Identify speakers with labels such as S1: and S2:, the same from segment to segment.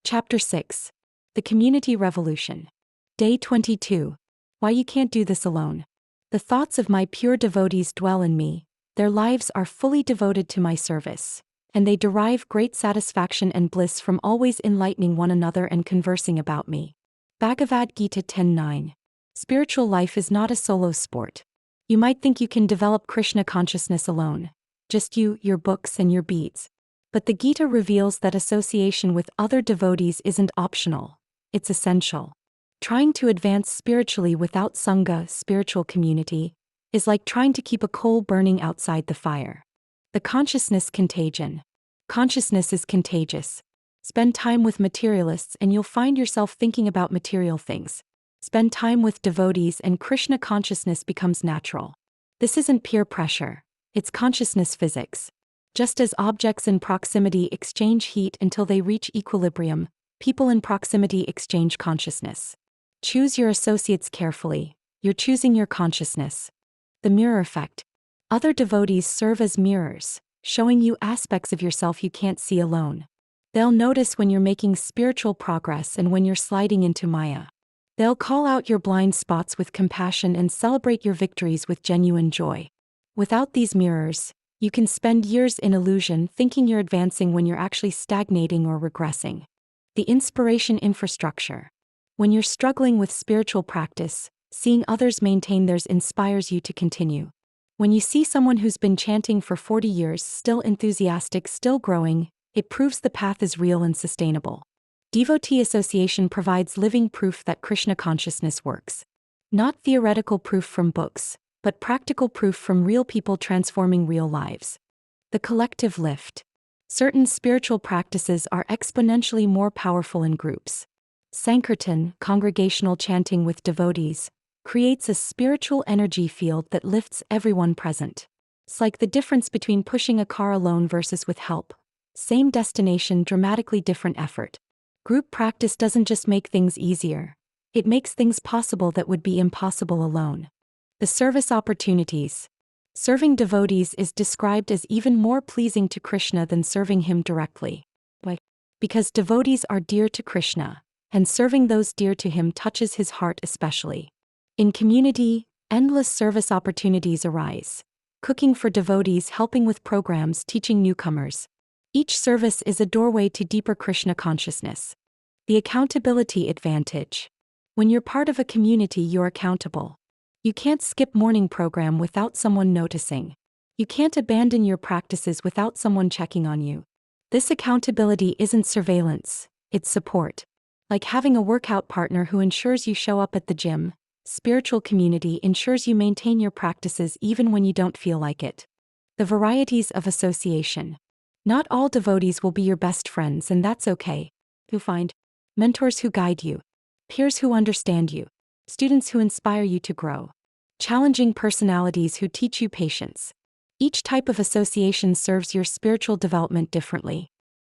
S1: Chapter 6. The Community Revolution. Day 22. Why you can't do this alone. The thoughts of my pure devotees dwell in me, their lives are fully devoted to my service, and they derive great satisfaction and bliss from always enlightening one another and conversing about me. Bhagavad-Gita 10:9. Spiritual life is not a solo sport. You might think you can develop Krishna consciousness alone, just you, your books, and your beads. But the Gita reveals that association with other devotees isn't optional, it's essential. Trying to advance spiritually without sangha, spiritual community, is like trying to keep a coal burning outside the fire. The consciousness contagion. Consciousness is contagious. Spend time with materialists and you'll find yourself thinking about material things. Spend time with devotees and Krishna consciousness becomes natural. This isn't peer pressure, it's consciousness physics. Just as objects in proximity exchange heat until they reach equilibrium, people in proximity exchange consciousness. Choose your associates carefully, you're choosing your consciousness. The mirror effect. Other devotees serve as mirrors, showing you aspects of yourself you can't see alone. They'll notice when you're making spiritual progress and when you're sliding into Maya. They'll call out your blind spots with compassion and celebrate your victories with genuine joy. Without these mirrors, you can spend years in illusion thinking you're advancing when you're actually stagnating or regressing. The inspiration infrastructure. When you're struggling with spiritual practice, seeing others maintain theirs inspires you to continue. When you see someone who's been chanting for 40 years still enthusiastic, still growing, it proves the path is real and sustainable. Devotee association provides living proof that Krishna consciousness works. Not theoretical proof from books, but practical proof from real people transforming real lives. The collective lift. Certain spiritual practices are exponentially more powerful in groups. Sankirtan, congregational chanting with devotees, creates a spiritual energy field that lifts everyone present. It's like the difference between pushing a car alone versus with help. Same destination, dramatically different effort. Group practice doesn't just make things easier, it makes things possible that would be impossible alone. The service opportunities. Serving devotees is described as even more pleasing to Krishna than serving him directly. Why? Because devotees are dear to Krishna, and serving those dear to him touches his heart especially. In community, endless service opportunities arise. Cooking for devotees, helping with programs, teaching newcomers. Each service is a doorway to deeper Krishna consciousness. The accountability advantage. When you're part of a community, you're accountable. You can't skip morning program without someone noticing. You can't abandon your practices without someone checking on you. This accountability isn't surveillance, it's support. Like having a workout partner who ensures you show up at the gym, spiritual community ensures you maintain your practices even when you don't feel like it. The varieties of association. Not all devotees will be your best friends, and that's okay. You'll find mentors who guide you, peers who understand you, students who inspire you to grow, challenging personalities who teach you patience. Each type of association serves your spiritual development differently.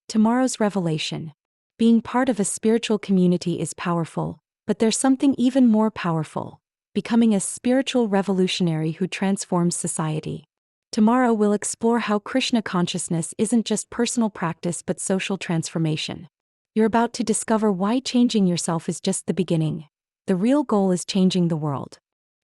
S1: Tomorrow's revelation. Being part of a spiritual community is powerful, but there's something even more powerful: becoming a spiritual revolutionary who transforms society. Tomorrow we'll explore how Krishna consciousness isn't just personal practice but social transformation. You're about to discover why changing yourself is just the beginning. The real goal is changing the world.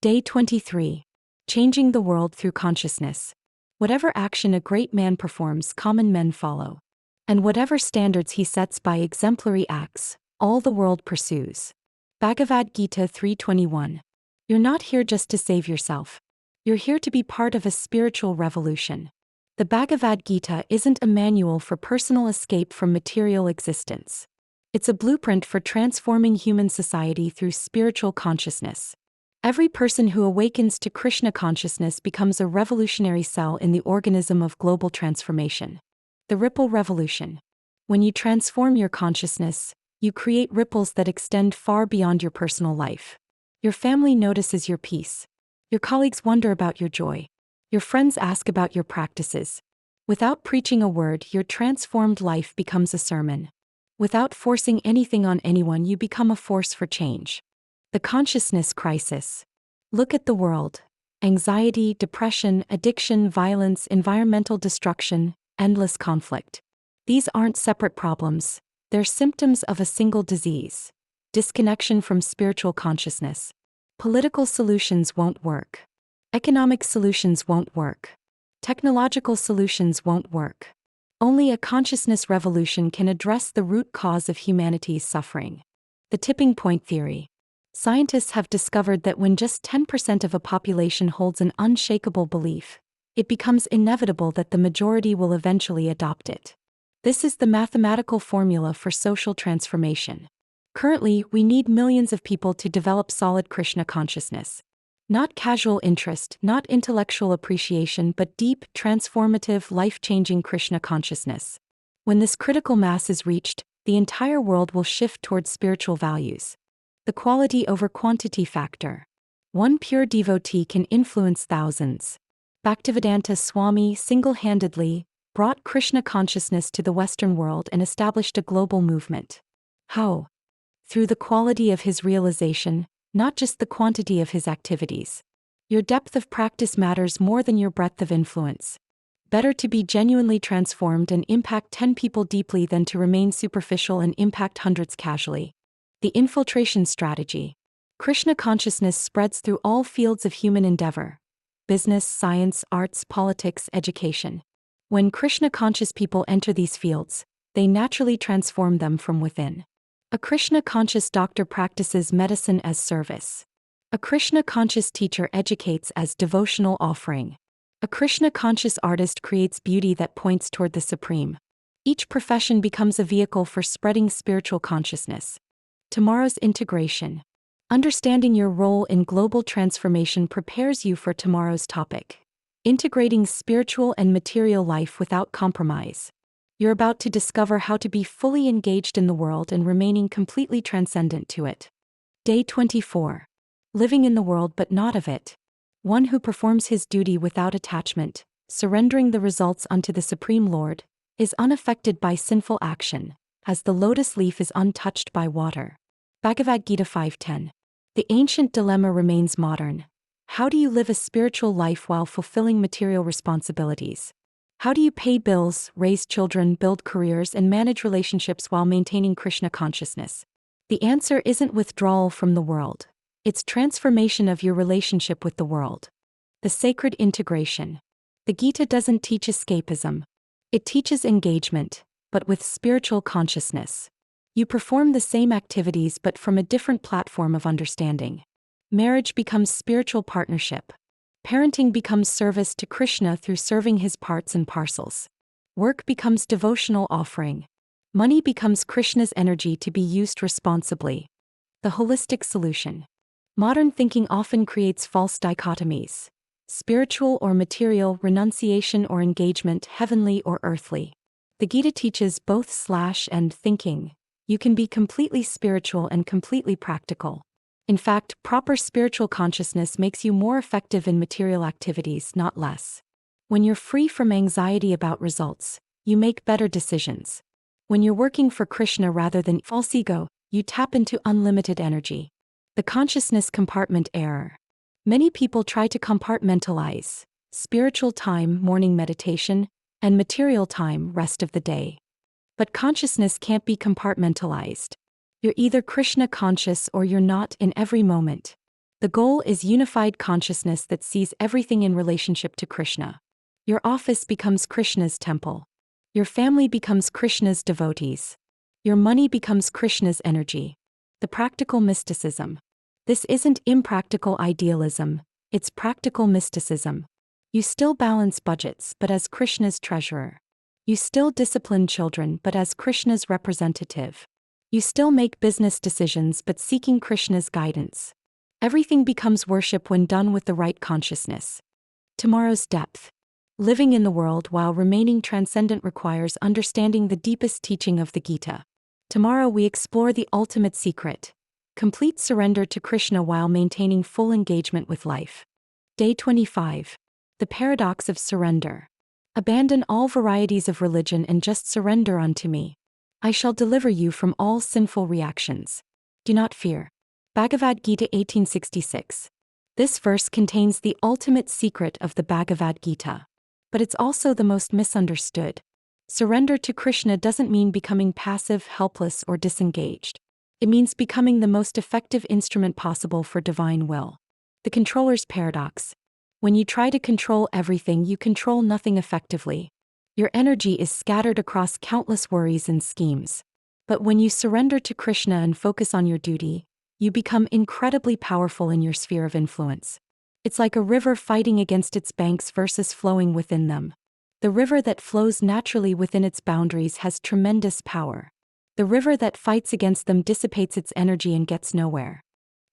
S1: Day 23. Changing the world through consciousness. Whatever action a great man performs, common men follow. And whatever standards he sets by exemplary acts, all the world pursues. Bhagavad-Gita 3:21. You're not here just to save yourself. You're here to be part of a spiritual revolution. The Bhagavad-Gita isn't a manual for personal escape from material existence. It's a blueprint for transforming human society through spiritual consciousness. Every person who awakens to Krishna consciousness becomes a revolutionary cell in the organism of global transformation. The ripple revolution. When you transform your consciousness, you create ripples that extend far beyond your personal life. Your family notices your peace. Your colleagues wonder about your joy. Your friends ask about your practices. Without preaching a word, your transformed life becomes a sermon. Without forcing anything on anyone, you become a force for change. The consciousness crisis. Look at the world. Anxiety, depression, addiction, violence, environmental destruction, endless conflict. These aren't separate problems, They're symptoms of a single disease: disconnection from spiritual consciousness. Political solutions won't work. Economic solutions won't work. Technological solutions won't work. Only a consciousness revolution can address the root cause of humanity's suffering. The tipping point theory. Scientists have discovered that when just 10% of a population holds an unshakable belief, it becomes inevitable that the majority will eventually adopt it. This is the mathematical formula for social transformation. Currently, we need millions of people to develop solid Krishna consciousness. Not casual interest, not intellectual appreciation, but deep, transformative, life-changing Krishna consciousness. When this critical mass is reached, the entire world will shift towards spiritual values. The quality over quantity factor. One pure devotee can influence thousands. Bhaktivedanta Swami single-handedly brought Krishna consciousness to the Western world and established a global movement. How? Through the quality of his realization, not just the quantity of his activities. Your depth of practice matters more than your breadth of influence. Better to be genuinely transformed and impact 10 people deeply than to remain superficial and impact hundreds casually. The infiltration strategy. Krishna consciousness spreads through all fields of human endeavor: business, science, arts, politics, education. When Krishna-conscious people enter these fields, they naturally transform them from within. A Krishna-conscious doctor practices medicine as service. A Krishna-conscious teacher educates as devotional offering. A Krishna-conscious artist creates beauty that points toward the Supreme. Each profession becomes a vehicle for spreading spiritual consciousness. Tomorrow's integration. Understanding your role in global transformation prepares you for tomorrow's topic: integrating spiritual and material life without compromise. You're about to discover how to be fully engaged in the world and remaining completely transcendent to it. Day 24. Living in the world but not of it. One who performs his duty without attachment, surrendering the results unto the Supreme Lord, is unaffected by sinful action, as the lotus leaf is untouched by water. Bhagavad-Gita 5:10. The ancient dilemma remains modern. How do you live a spiritual life while fulfilling material responsibilities? How do you pay bills, raise children, build careers, and manage relationships while maintaining Krishna consciousness? The answer isn't withdrawal from the world. It's transformation of your relationship with the world. The sacred integration. The Gita doesn't teach escapism. It teaches engagement, but with spiritual consciousness. You perform the same activities but from a different platform of understanding. Marriage becomes spiritual partnership. Parenting becomes service to Krishna through serving his parts and parcels. Work becomes devotional offering. Money becomes Krishna's energy to be used responsibly. The holistic solution. Modern thinking often creates false dichotomies: spiritual or material, renunciation or engagement, heavenly or earthly. The Gita teaches both/and thinking. You can be completely spiritual and completely practical. In fact, proper spiritual consciousness makes you more effective in material activities, not less. When you're free from anxiety about results, you make better decisions. When you're working for Krishna rather than false ego, you tap into unlimited energy. The consciousness compartment error. Many people try to compartmentalize spiritual time, morning meditation, and material time, rest of the day. But consciousness can't be compartmentalized. You're either Krishna conscious or you're not in every moment. The goal is unified consciousness that sees everything in relationship to Krishna. Your office becomes Krishna's temple. Your family becomes Krishna's devotees. Your money becomes Krishna's energy. The practical mysticism. This isn't impractical idealism, it's practical mysticism. You still balance budgets, but as Krishna's treasurer. You still discipline children, but as Krishna's representative. You still make business decisions, but seeking Krishna's guidance. Everything becomes worship when done with the right consciousness. Tomorrow's depth. Living in the world while remaining transcendent requires understanding the deepest teaching of the Gita. Tomorrow we explore the ultimate secret: complete surrender to Krishna while maintaining full engagement with life. Day 25. The paradox of surrender. Abandon all varieties of religion and just surrender unto me. I shall deliver you from all sinful reactions. Do not fear. Bhagavad-Gita 1866. This verse contains the ultimate secret of the Bhagavad-Gita. But it's also the most misunderstood. Surrender to Krishna doesn't mean becoming passive, helpless, or disengaged. It means becoming the most effective instrument possible for divine will. The controller's paradox. When you try to control everything, you control nothing effectively. Your energy is scattered across countless worries and schemes. But when you surrender to Krishna and focus on your duty, you become incredibly powerful in your sphere of influence. It's like a river fighting against its banks versus flowing within them. The river that flows naturally within its boundaries has tremendous power. The river that fights against them dissipates its energy and gets nowhere.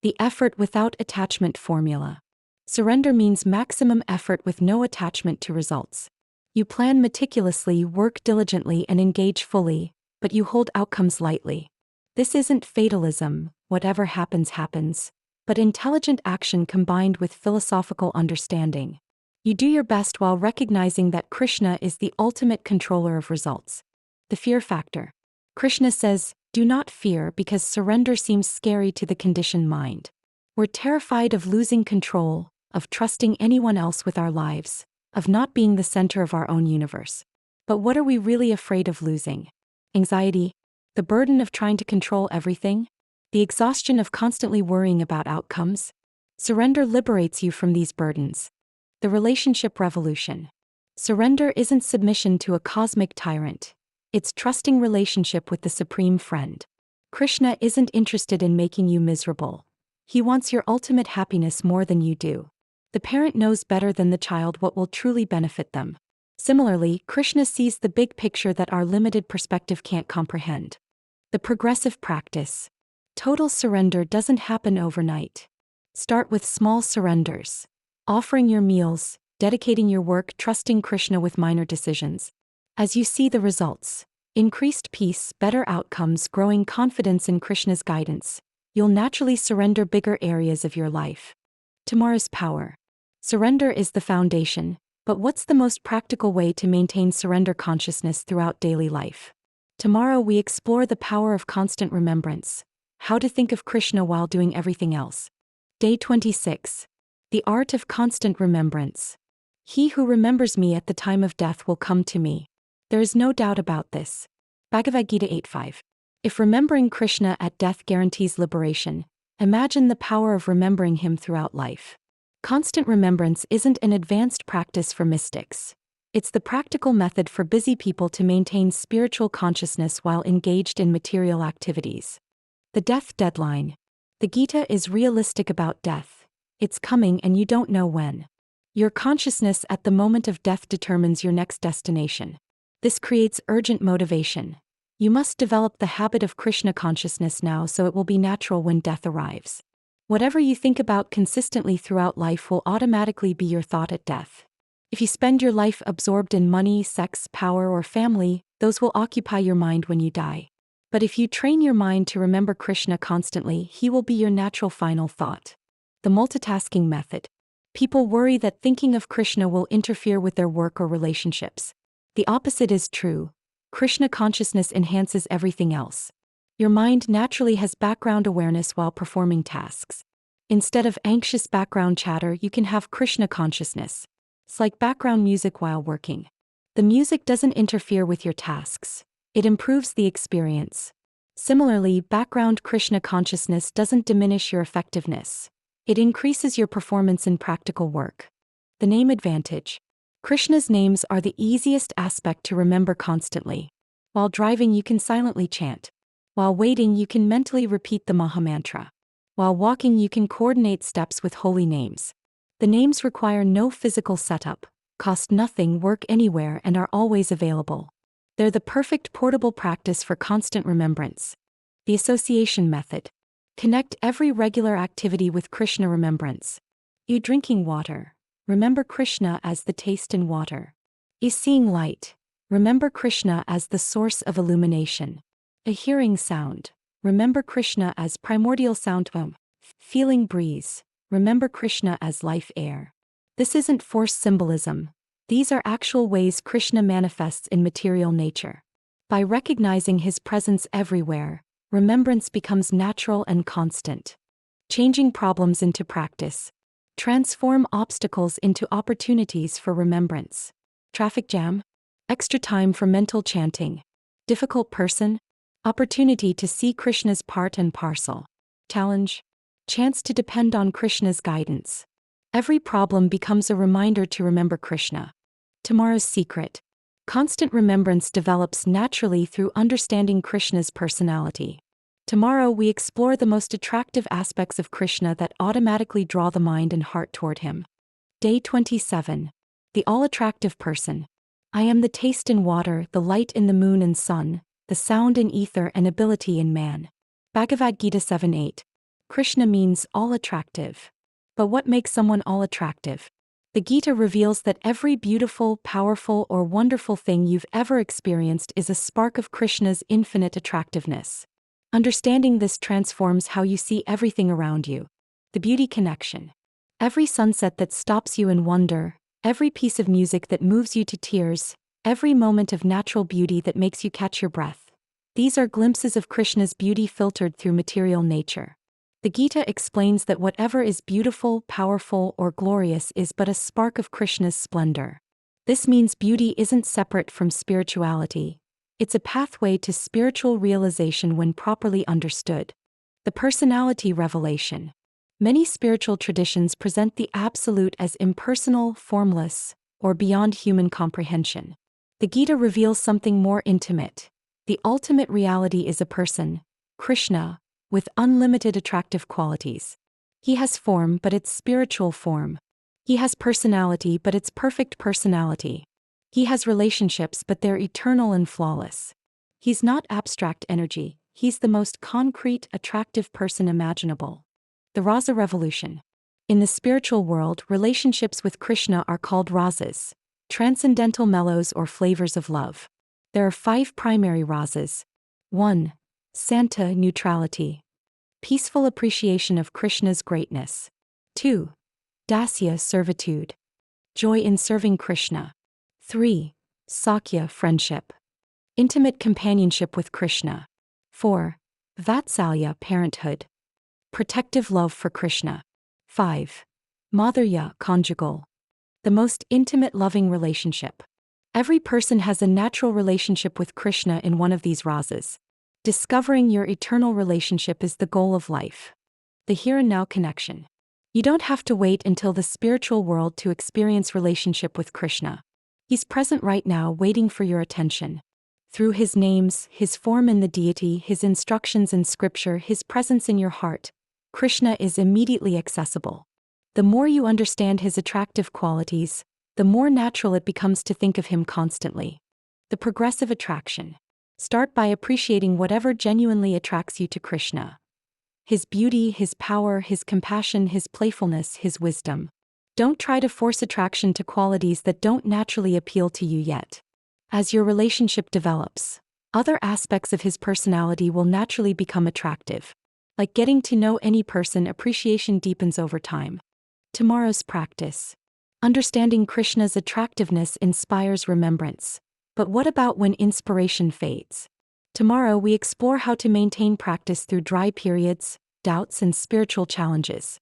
S1: The effort without attachment formula. Surrender means maximum effort with no attachment to results. You plan meticulously, work diligently, and engage fully, but you hold outcomes lightly. This isn't fatalism, whatever happens, happens, but intelligent action combined with philosophical understanding. You do your best while recognizing that Krishna is the ultimate controller of results. The fear factor. Krishna says, "Do not fear," because surrender seems scary to the conditioned mind. We're terrified of losing control, of trusting anyone else with our lives, of not being the center of our own universe. But what are we really afraid of losing? Anxiety? The burden of trying to control everything? The exhaustion of constantly worrying about outcomes? Surrender liberates you from these burdens. The relationship revolution. Surrender isn't submission to a cosmic tyrant. It's trusting relationship with the Supreme Friend. Krishna isn't interested in making you miserable. He wants your ultimate happiness more than you do. The parent knows better than the child what will truly benefit them. Similarly, Krishna sees the big picture that our limited perspective can't comprehend. The progressive practice. Total surrender doesn't happen overnight. Start with small surrenders. Offering your meals, dedicating your work, trusting Krishna with minor decisions. As you see the results, increased peace, better outcomes, growing confidence in Krishna's guidance, you'll naturally surrender bigger areas of your life. Tomorrow's power. Surrender is the foundation, but what's the most practical way to maintain surrender consciousness throughout daily life? Tomorrow we explore the power of constant remembrance, how to think of Krishna while doing everything else. Day 26. The art of constant remembrance. He who remembers me at the time of death will come to me. There is no doubt about this. Bhagavad-Gita 8:5. If remembering Krishna at death guarantees liberation, imagine the power of remembering him throughout life. Constant remembrance isn't an advanced practice for mystics. It's the practical method for busy people to maintain spiritual consciousness while engaged in material activities. The death deadline. The Gita is realistic about death. It's coming and you don't know when. Your consciousness at the moment of death determines your next destination. This creates urgent motivation. You must develop the habit of Krishna consciousness now so it will be natural when death arrives. Whatever you think about consistently throughout life will automatically be your thought at death. If you spend your life absorbed in money, sex, power, or family, those will occupy your mind when you die. But if you train your mind to remember Krishna constantly, he will be your natural final thought. The multitasking method. People worry that thinking of Krishna will interfere with their work or relationships. The opposite is true. Krishna consciousness enhances everything else. Your mind naturally has background awareness while performing tasks. Instead of anxious background chatter, you can have Krishna consciousness. It's like background music while working. The music doesn't interfere with your tasks. It improves the experience. Similarly, background Krishna consciousness doesn't diminish your effectiveness. It increases your performance in practical work. The name advantage. Krishna's names are the easiest aspect to remember constantly. While driving, you can silently chant. While waiting, you can mentally repeat the Mahamantra. While walking, you can coordinate steps with holy names. The names require no physical setup, cost nothing, work anywhere, and are always available. They're the perfect portable practice for constant remembrance. The association method. Connect every regular activity with Krishna remembrance. You drinking water. Remember Krishna as the taste in water. Is seeing light. Remember Krishna as the source of illumination. A hearing sound. Remember Krishna as primordial sound. Feeling breeze. Remember Krishna as life air. This isn't forced symbolism. These are actual ways Krishna manifests in material nature. By recognizing his presence everywhere, remembrance becomes natural and constant. Changing problems into practice. Transform obstacles into opportunities for remembrance. Traffic jam? Extra time for mental chanting. Difficult person? Opportunity to see Krishna's part and parcel. Challenge? Chance to depend on Krishna's guidance. Every problem becomes a reminder to remember Krishna. Tomorrow's secret. Constant remembrance develops naturally through understanding Krishna's personality. Tomorrow we explore the most attractive aspects of Krishna that automatically draw the mind and heart toward him. Day 27. The all-attractive person. I am the taste in water, the light in the moon and sun, the sound in ether and ability in man. Bhagavad-Gita 7:8. Krishna means all-attractive. But what makes someone all-attractive? The Gita reveals that every beautiful, powerful, or wonderful thing you've ever experienced is a spark of Krishna's infinite attractiveness. Understanding this transforms how you see everything around you. The beauty connection. Every sunset that stops you in wonder, every piece of music that moves you to tears, every moment of natural beauty that makes you catch your breath. These are glimpses of Krishna's beauty filtered through material nature. The Gita explains that whatever is beautiful, powerful, or glorious is but a spark of Krishna's splendor. This means beauty isn't separate from spirituality. It's a pathway to spiritual realization when properly understood. The personality revelation. Many spiritual traditions present the absolute as impersonal, formless, or beyond human comprehension. The Gita reveals something more intimate. The ultimate reality is a person, Krishna, with unlimited attractive qualities. He has form, but it's spiritual form. He has personality, but it's perfect personality. He has relationships, but they're eternal and flawless. He's not abstract energy, he's the most concrete, attractive person imaginable. The Rasa Revolution. In the spiritual world, relationships with Krishna are called rasas, transcendental mellows or flavors of love. There are 5 primary rasas. 1. Santa neutrality. Peaceful appreciation of Krishna's greatness. 2. Dasya servitude. Joy in serving Krishna. 3. Sakya friendship. Intimate companionship with Krishna. 4. Vatsalya parenthood. Protective love for Krishna. 5. Madhurya conjugal. The most intimate loving relationship. Every person has a natural relationship with Krishna in one of these rasas. Discovering your eternal relationship is the goal of life. The here and now connection. You don't have to wait until the spiritual world to experience relationship with Krishna. He's present right now, waiting for your attention. Through his names, his form in the deity, his instructions in scripture, his presence in your heart, Krishna is immediately accessible. The more you understand his attractive qualities, the more natural it becomes to think of him constantly. The progressive attraction. Start by appreciating whatever genuinely attracts you to Krishna. His beauty, his power, his compassion, his playfulness, his wisdom. Don't try to force attraction to qualities that don't naturally appeal to you yet. As your relationship develops, other aspects of his personality will naturally become attractive. Like getting to know any person, appreciation deepens over time. Tomorrow's practice. Understanding Krishna's attractiveness inspires remembrance. But what about when inspiration fades? Tomorrow we explore how to maintain practice through dry periods, doubts, and spiritual challenges.